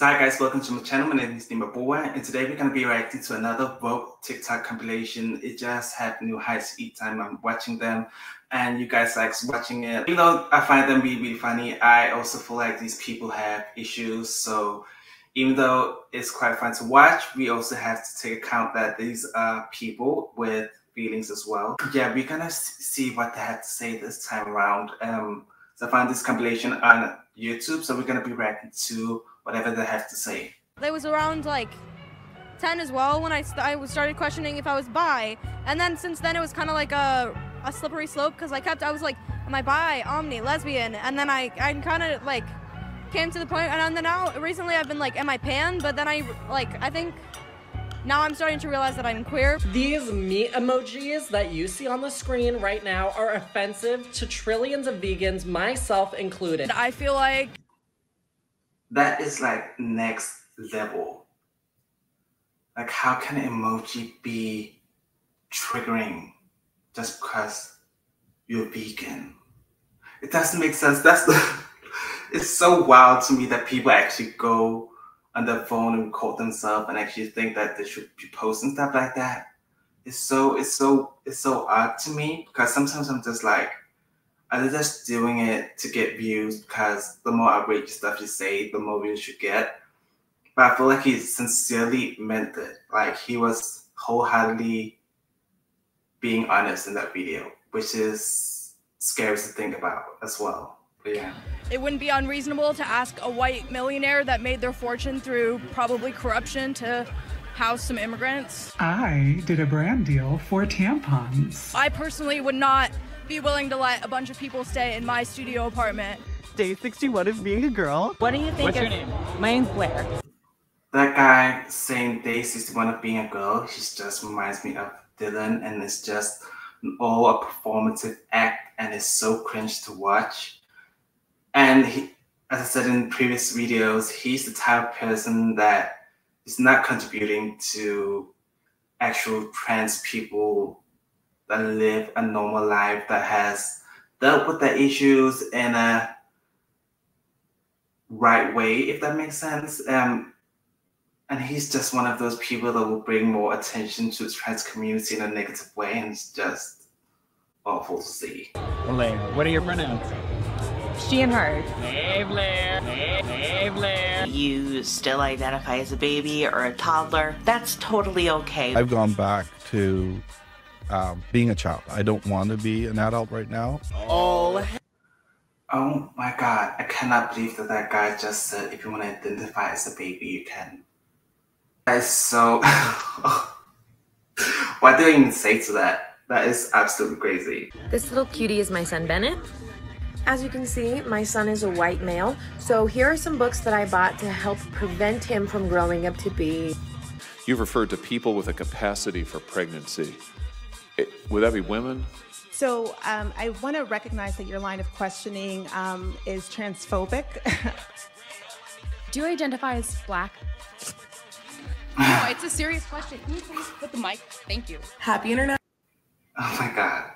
So hi guys, welcome to my channel. My name is Nima, and today we're going to be reacting to another Vogue TikTok compilation. It just had new heights each time I'm watching them, and you guys like watching it. Even though I find them really funny, I also feel like these people have issues. So even though it's quite fun to watch, we also have to take account that these are people with feelings as well. Yeah, we're gonna see what they have to say this time around. So I found this compilation on YouTube, so we're gonna be reacting to whatever they have to say. I was around like 10 as well when I started questioning if I was bi, and then since then it was kind of like a slippery slope because I was like, am I bi, omni, lesbian, and then I kind of like came to the point, and then now recently I've been like, am I pan? But then I think now I'm starting to realize that I'm queer. These meat emojis that you see on the screen right now are offensive to trillions of vegans, myself included. I feel like that is like next level. Like, how can an emoji be triggering just because you're vegan? It doesn't make sense. It's so wild to me that people actually go on their phone and record themselves and actually think that they should be posting stuff like that. It's so odd to me, because sometimes I'm just like, are they just doing it to get views? Because the more outrageous stuff you say, the more views you get. But I feel like he sincerely meant it. Like, he was wholeheartedly being honest in that video, which is scary to think about as well. But yeah. It wouldn't be unreasonable to ask a white millionaire that made their fortune through probably corruption to house some immigrants. I did a brand deal for tampons. I personally would not be willing to let a bunch of people stay in my studio apartment. Day 61 of being a girl. What do you think? What's your name? My name's Blair. That guy saying day 61 of being a girl, he just reminds me of Dylan, and it's just all a performative act, and it's so cringe to watch. And he, as I said in previous videos, he's the type of person that is not contributing to actual trans people that live a normal life, that has dealt with their issues in a right way, if that makes sense. And he's just one of those people that will bring more attention to the trans community in a negative way, and it's just awful to see. Blair, what are your pronouns? She and her. Hey Blair. Hey Blair. You still identify as a baby or a toddler, that's totally okay. I've gone back to being a child. I don't want to be an adult right now. Oh my God, I cannot believe that that guy just said if you want to identify as a baby, you can. That is so... Why did I even say to that? That is absolutely crazy. This little cutie is my son Bennett. As you can see, my son is a white male, so here are some books that I bought to help prevent him from growing up to be... You've referred to people with a capacity for pregnancy. Would that be women? So I want to recognize that your line of questioning is transphobic. Do you identify as black? No, it's a serious question. Can you please put the mic? Thank you. Happy internet. Oh my God.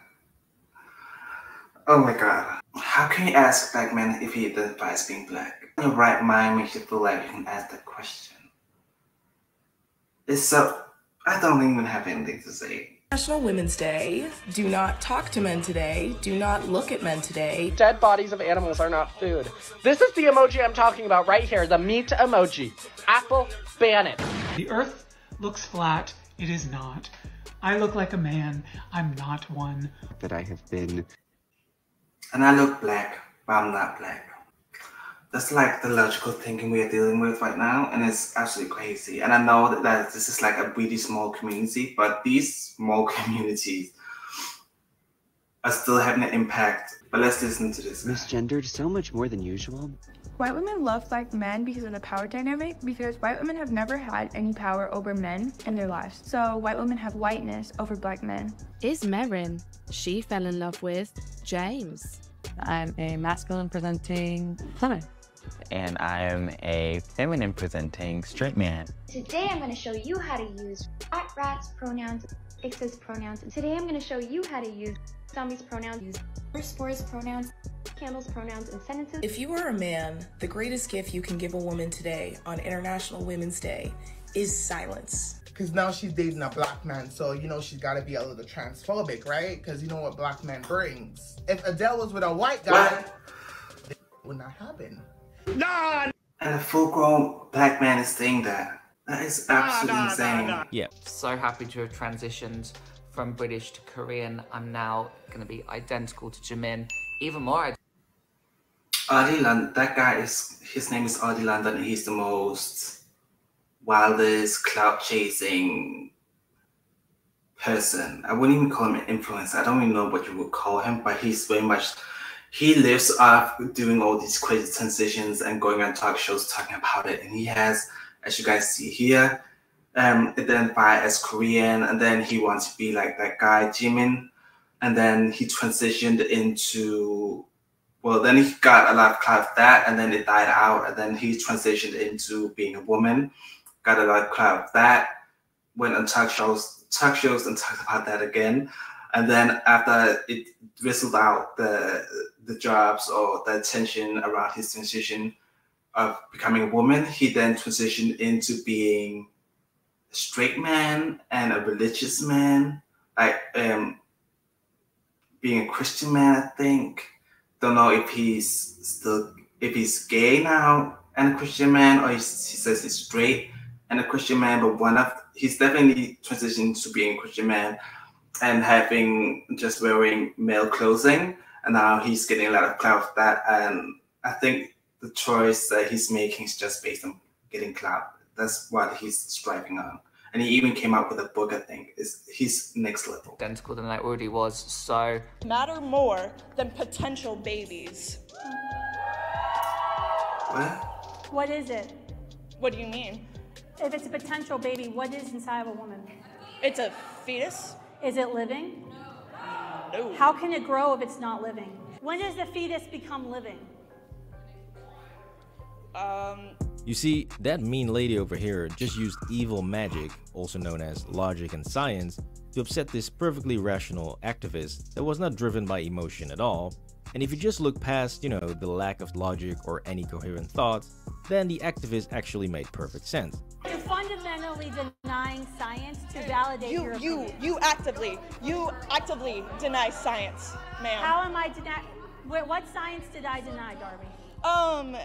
Oh my God. How can you ask a black man if he identifies as being black? Your right mind makes you feel like you can ask that question. It's so... I don't even have anything to say. National Women's Day. Do not talk to men today. Do not look at men today. Dead bodies of animals are not food. This is the emoji I'm talking about right here, the meat emoji. Apple, ban it. The earth looks flat. It is not. I look like a man. I'm not one. That I have been. And I look black, but I'm not black. That's like the logical thinking we are dealing with right now, and it's absolutely crazy. And I know that this is like a really small community, but these small communities are still having an impact. But let's listen to this. Misgendered so much more than usual. White women love black men because of the power dynamic, because white women have never had any power over men in their lives. So white women have whiteness over black men. Is Merrin. She fell in love with James. I'm a masculine presenting woman. And I'm a feminine presenting straight man. Today I'm going to show you how to use rats pronouns, Ix's pronouns. And today I'm going to show you how to use zombies pronouns, use spores pronouns, candles, pronouns, and sentences. If you are a man, the greatest gift you can give a woman today on International Women's Day is silence. Because now she's dating a black man, so you know she's got to be a little transphobic, right? Because you know what black man brings. If Adele was with a white guy, it would not happen. Nah! And a full-grown black man is saying that. That is absolutely insane. Yeah. So happy to have transitioned from British to Korean. I'm now going to be identical to Jimin. Even more. Audie London, that guy his name is Audie London, and he's the most wildest cloud chasing person. I wouldn't even call him an influencer. I don't even know what you would call him, but he's very much, he lives off doing all these crazy transitions and going on talk shows talking about it. And he has, as you guys see here, identified as Korean, and then he wants to be like that guy Jimin, and then he transitioned into, well, then he got a lot of clout for that, and then it died out, and then he transitioned into being a woman, got a lot of clout for that, went on talk shows and talked about that again, and then after it drizzled out the jobs or the attention around his transition of becoming a woman, he then transitioned into being a straight man and a religious man, like being a Christian man, I think. Don't know if he's gay now and a Christian man, or he says he's straight and a Christian man, but he's definitely transitioned to being a Christian man and having just wearing male clothing, and now he's getting a lot of clout for that. And I think the choice that he's making is just based on getting clout. That's what he's striving on. And he even came out with a book, I think. He's next level. Identical than I already was, so. Matter more than potential babies. What? What is it? What do you mean? If it's a potential baby, what is inside of a woman? It's a fetus. Is it living? No. How can it grow if it's not living? When does the fetus become living? You see, that mean lady over here just used evil magic, also known as logic and science, to upset this perfectly rational activist that was not driven by emotion at all. And if you just look past, you know, the lack of logic or any coherent thoughts, then the activist actually made perfect sense. You're fundamentally denying science to validate your opinion. You actively deny science, ma'am. How am I denying? What science did I deny, Darby?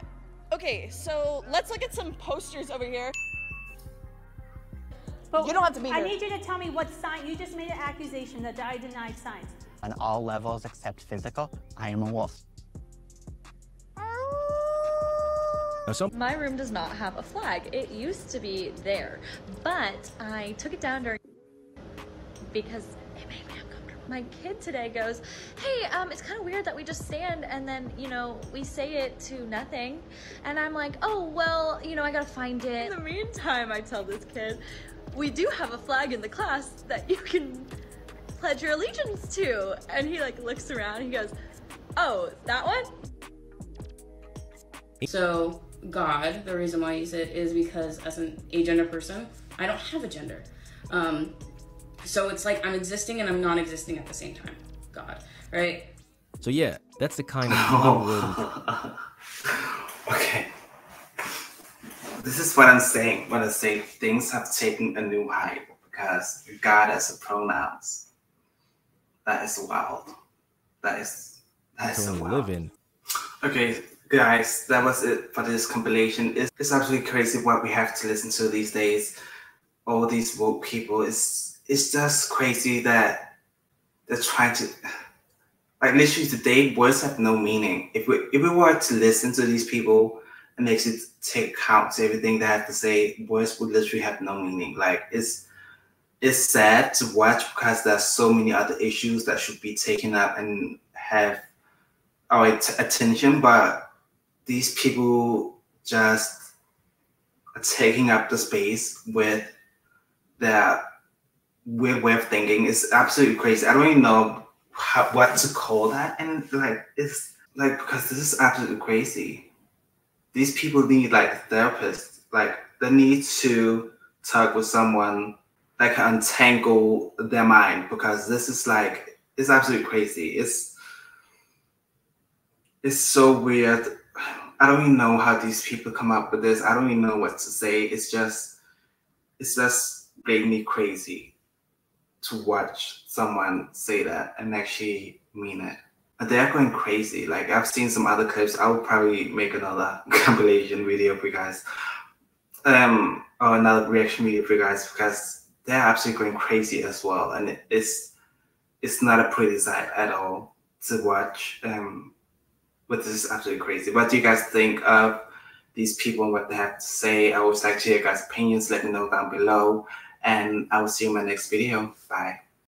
Okay, so let's look at some posters over here. But you don't have to be here. I need you to tell me what science. You just made an accusation that I denied science. On all levels except physical, I am a wolf. My room does not have a flag. It used to be there, but I took it down because it made me uncomfortable. My kid today goes, hey, it's kind of weird that we just stand and then, you know, we say it to nothing. And I'm like, oh, well, you know, I gotta find it. In the meantime, I tell this kid, we do have a flag in the class that you can pledge your allegiance to. And he like looks around, he goes, oh, that one? So God, the reason why I use it is because as an agender person, I don't have a gender. So it's like I'm existing and I'm non-existing at the same time. God, right? So yeah, that's the kind of Okay. This is what I'm saying when I say things have taken a new height because God as a pronouns. That is wild. That is so wild. Living. Okay, guys, that was it for this compilation. It's absolutely crazy what we have to listen to these days. All these woke people. It's just crazy that they're trying to, like, literally today, words have no meaning. If we were to listen to these people and actually take account to everything they have to say, words would literally have no meaning. Like, it's sad to watch because there's so many other issues that should be taken up and have our attention, but these people just are taking up the space with their weird way of thinking. It's absolutely crazy. I don't even know what to call that, and like it's like because this is absolutely crazy. These people need like therapists. Like they need to talk with someone that can untangle their mind because this is like it's absolutely crazy. It's so weird. I don't even know how these people come up with this. I don't even know what to say. It's just made me crazy to watch someone say that and actually mean it. They're going crazy. Like, I've seen some other clips. I would probably make another compilation video for you guys. Or another reaction video for you guys, because they're absolutely going crazy as well. And it's not a pretty sight at all to watch. But this is absolutely crazy. What do you guys think of these people and what they have to say? I always like to hear your guys' opinions. Let me know down below. And I will see you in my next video. Bye.